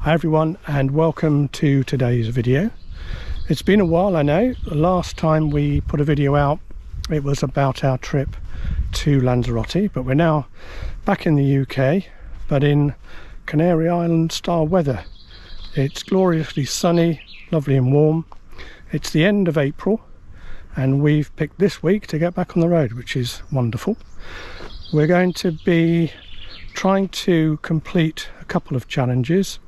Hi everyone, and welcome to today's video. It's been a while, I know. The last time we put a video out, it was about our trip to Lanzarote, but we're now back in the UK, but in Canary Island style weather. It's gloriously sunny, lovely and warm. It's the end of April, and we've picked this week to get back on the road, which is wonderful. We're going to be trying to complete a couple of challenges,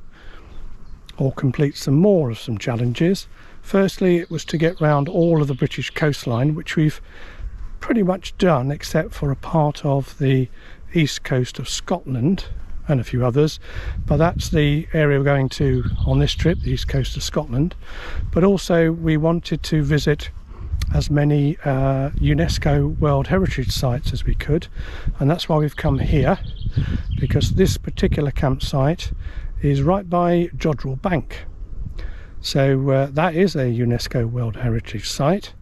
or complete some more of some challenges. Firstly, it was to get round all of the British coastline, which we've pretty much done, except for a part of the east coast of Scotland and a few others, but that's the area we're going to on this trip, the east coast of Scotland. But also we wanted to visit as many UNESCO World Heritage sites as we could, and that's why we've come here, because this particular campsite is right by Jodrell Bank. So that is a UNESCO World Heritage site,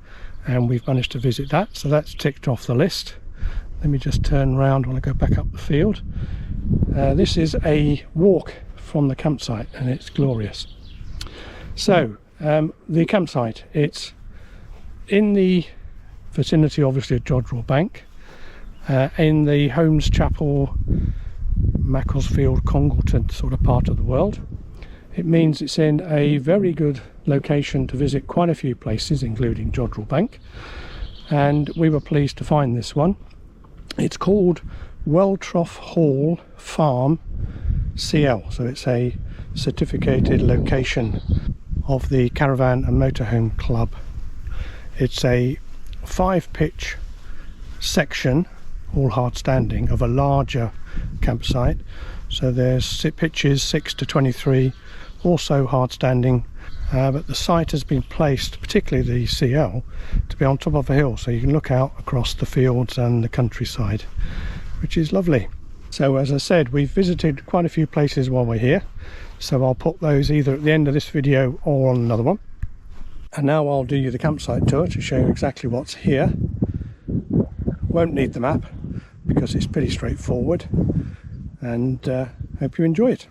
and we've managed to visit that, so that's ticked off the list. Let me just turn around when I go back up the field. This is a walk from the campsite, and it's glorious. So the campsite, it's in the vicinity obviously of Jodrell Bank, in the Holmes Chapel, Macclesfield, Congleton sort of part of the world. It means it's in a very good location to visit quite a few places, including Jodrell Bank, and we were pleased to find this one. It's called Welltrough Hall Farm CL, so it's a certificated location of the Caravan and Motorhome Club. It's a 5-pitch section, all hard standing, of a larger campsite. So there's pitches 6 to 23, also hard standing, but the site has been placed, particularly the CL, to be on top of a hill, so you can look out across the fields and the countryside, which is lovely. So as I said, we've visited quite a few places while we're here, so I'll put those either at the end of this video or on another one. And now I'll do you the campsite tour to show you exactly what's here. Won't need the map because it's pretty straightforward, and hope you enjoy it.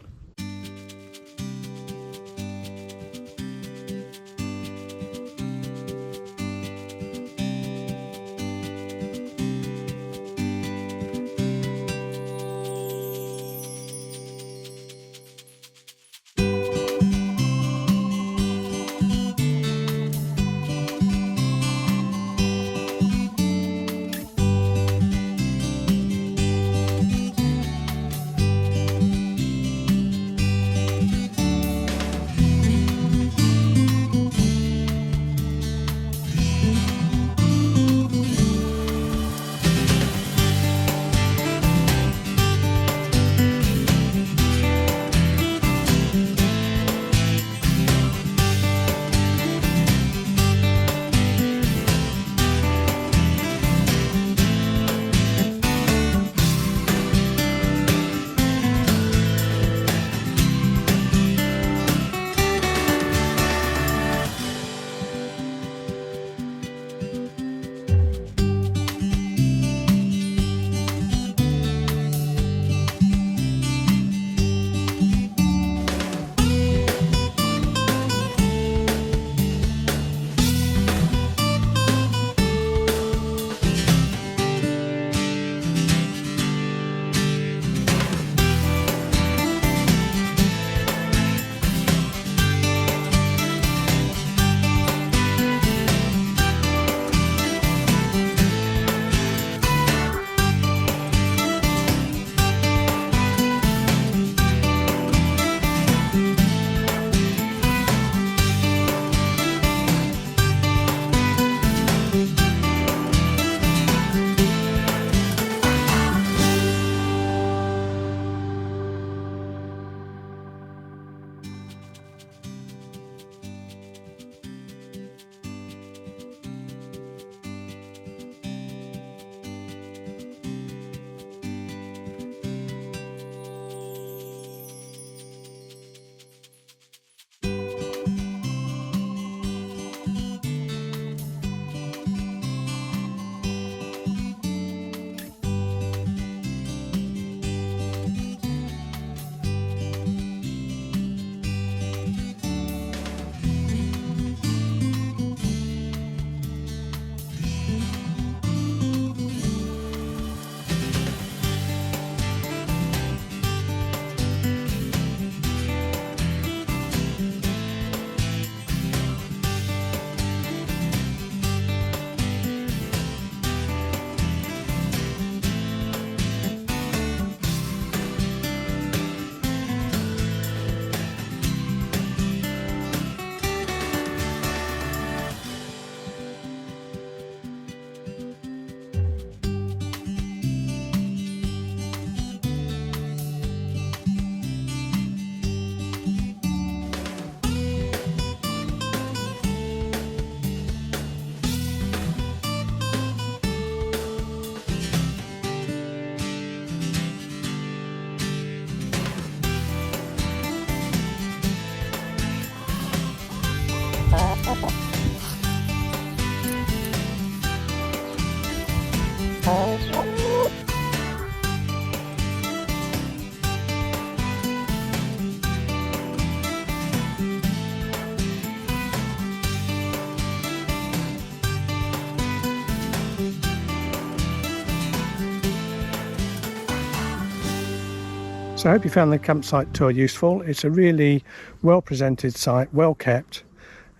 So I hope you found the campsite tour useful. It's a really well presented site, well kept,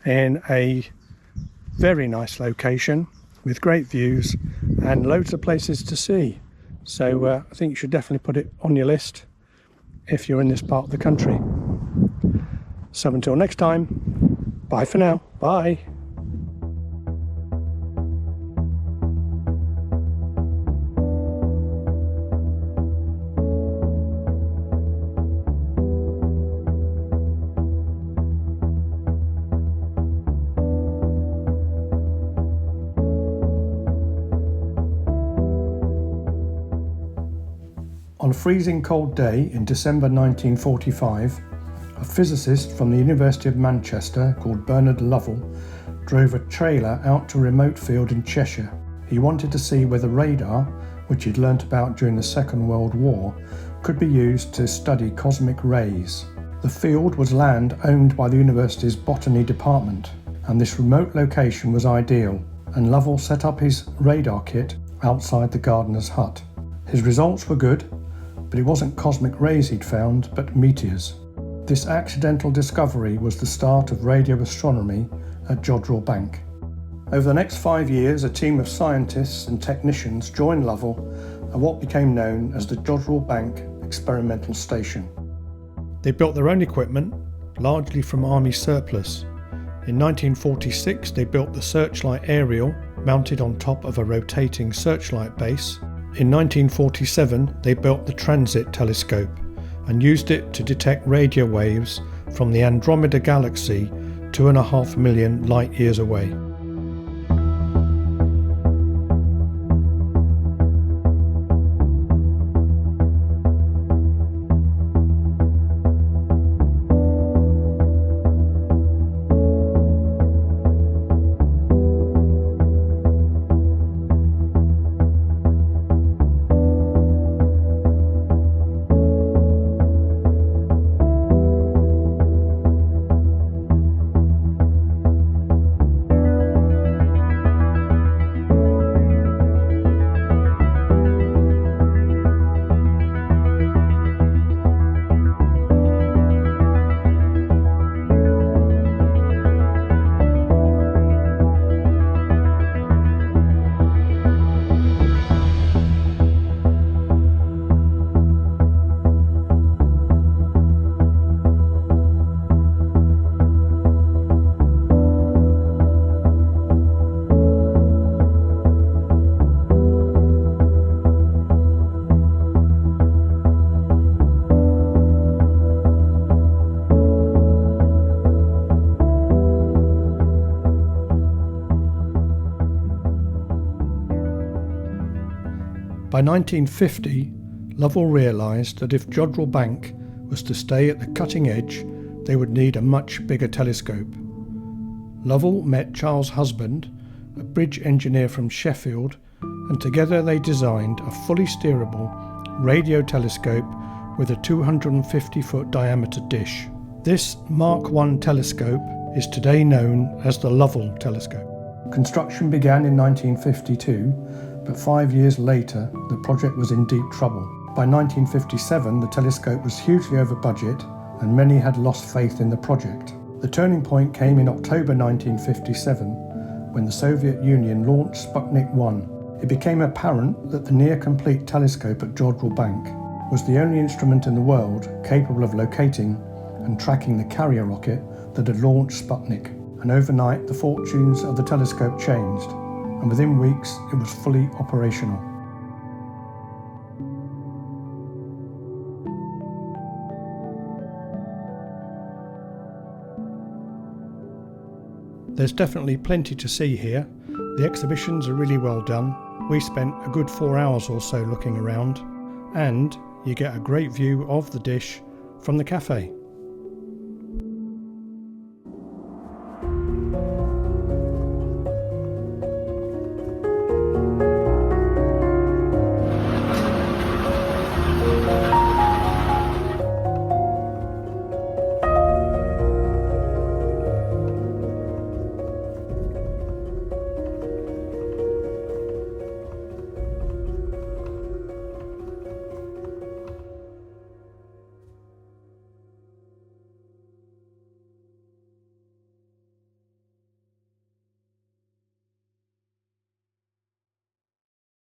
in a very nice location with great views and loads of places to see. So I think you should definitely put it on your list if you're in this part of the country. So until next time, bye for now. Bye. On a freezing cold day in December 1945, a physicist from the University of Manchester called Bernard Lovell drove a trailer out to a remote field in Cheshire. He wanted to see whether radar, which he'd learnt about during the Second World War, could be used to study cosmic rays. The field was land owned by the university's botany department, and this remote location was ideal, and Lovell set up his radar kit outside the gardener's hut. His results were good, but it wasn't cosmic rays he'd found, but meteors. This accidental discovery was the start of radio astronomy at Jodrell Bank. Over the next 5 years, a team of scientists and technicians joined Lovell at what became known as the Jodrell Bank Experimental Station. They built their own equipment, largely from Army surplus. In 1946, they built the Searchlight Aerial, mounted on top of a rotating searchlight base. In 1947, they built the Transit Telescope and used it to detect radio waves from the Andromeda Galaxy 2.5 million light years away. By 1950, Lovell realised that if Jodrell Bank was to stay at the cutting edge, they would need a much bigger telescope. Lovell met Charles Husband, a bridge engineer from Sheffield, and together they designed a fully steerable radio telescope with a 250-foot diameter dish. This Mark I telescope is today known as the Lovell telescope. Construction began in 1952, but 5 years later the project was in deep trouble. By 1957 the telescope was hugely over budget and many had lost faith in the project. The turning point came in October 1957 when the Soviet Union launched Sputnik 1. It became apparent that the near-complete telescope at Jodrell Bank was the only instrument in the world capable of locating and tracking the carrier rocket that had launched Sputnik. And overnight the fortunes of the telescope changed, and within weeks it was fully operational. There's definitely plenty to see here. The exhibitions are really well done. We spent a good 4 hours or so looking around, and you get a great view of the dish from the cafe.